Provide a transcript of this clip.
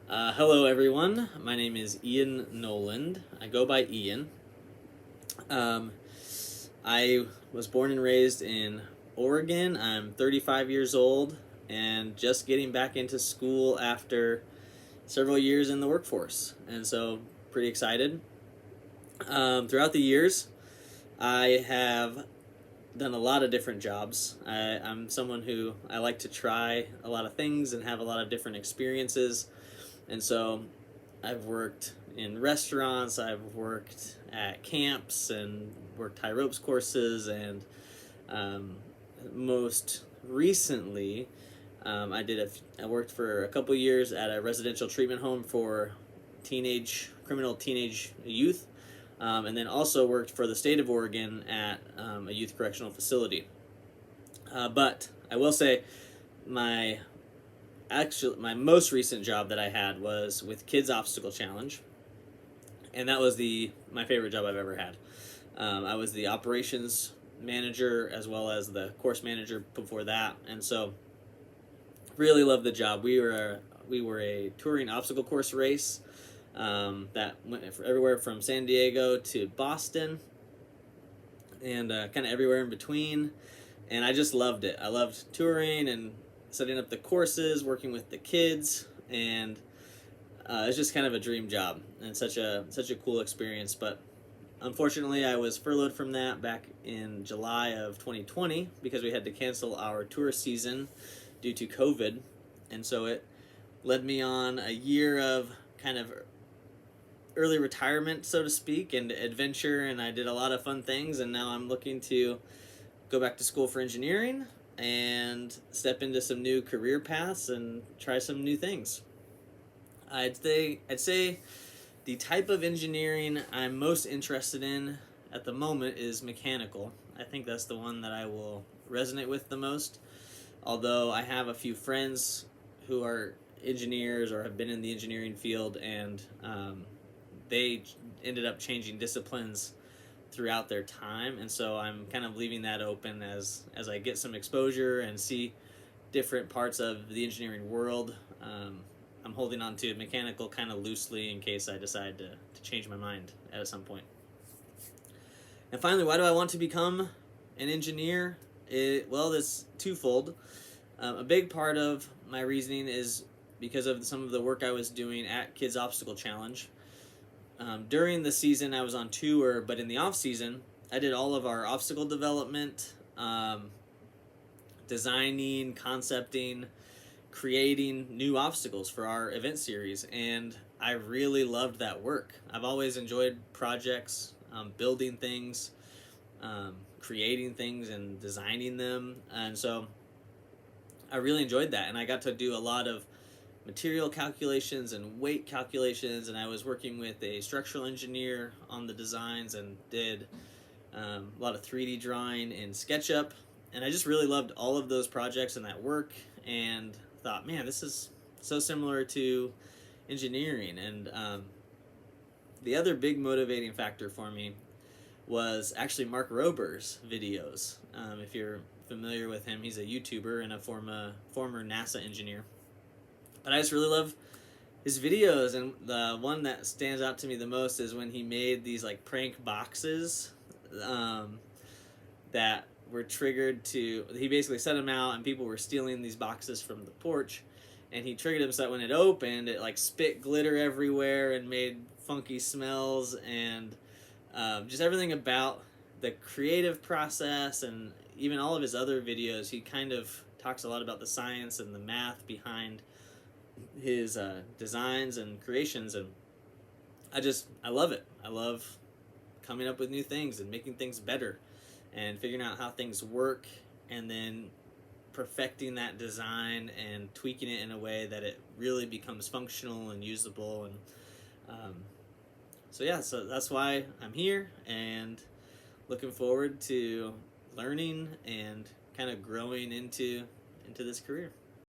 Hello, everyone. My name is Ian Noland. I go by Ian. Um, I was born and raised in Oregon. I'm 35 years old and just getting back into school after several years in the workforce. And so, pretty excited. Throughout the years, I have done a lot of different jobs. I'm someone who I like to try a lot of things and have a lot of different experiences. And so I've worked in restaurants, I've worked at camps and worked high ropes courses, and um, most recently, I worked for a couple years at a residential treatment home for criminal teenage youth, and then also worked for the state of Oregon at a youth correctional facility. But I will say, my my most recent job that I had was with Kids Obstacle Challenge, and that was the my favorite job I've ever had. I was the operations manager as well as the course manager before that, and so really loved the job. We were a touring obstacle course race that went everywhere from San Diego to Boston, and kind of everywhere in between. And I just loved it. I loved touring and setting up the courses, working with the kids, and it's just kind of a dream job and such a cool experience. But unfortunately, I was furloughed from that back in July of 2020 because we had to cancel our tour season due to COVID, and so it led me on a year of kind of early retirement, so to speak, and adventure, and I did a lot of fun things, and now I'm looking to go back to school for engineering and step into some new career paths and try some new things. I'd say the type of engineering I'm most interested in at the moment is mechanical. I think that's the one that I will resonate with the most. Although I have a few friends who are engineers or have been in the engineering field, and they ended up changing disciplines throughout their time, and so I'm kind of leaving that open as I get some exposure and see different parts of the engineering world. I'm holding on to mechanical kind of loosely in case I decide to change my mind at some point. And finally, why do I want to become an engineer? Well, it's twofold. A big part of my reasoning is because of some of the work I was doing at Kids Obstacle Challenge. During the season, I was on tour, but in the off season, I did all of our obstacle development, designing, concepting, creating new obstacles for our event series, and I really loved that work. I've always enjoyed projects, building things, creating things, and designing them, and so I really enjoyed that, and I got to do a lot of material calculations and weight calculations, and I was working with a structural engineer on the designs and did a lot of 3D drawing in SketchUp, and I just really loved all of those projects and that work, and thought, man, this is so similar to engineering. And the other big motivating factor for me was actually Mark Rober's videos. If you're familiar with him, he's a YouTuber and a former NASA engineer. But I just really love his videos, and the one that stands out to me the most is when he made these like prank boxes that were triggered to. He basically set them out, and people were stealing these boxes from the porch, and he triggered them so that when it opened, it like spit glitter everywhere and made funky smells, and just everything about the creative process, and even all of his other videos, he kind of talks a lot about the science and the math behind his designs and creations, and I love it. I love coming up with new things and making things better and figuring out how things work, and then perfecting that design and tweaking it in a way that it really becomes functional and usable. And so that's why I'm here, and looking forward to learning and kind of growing into this career.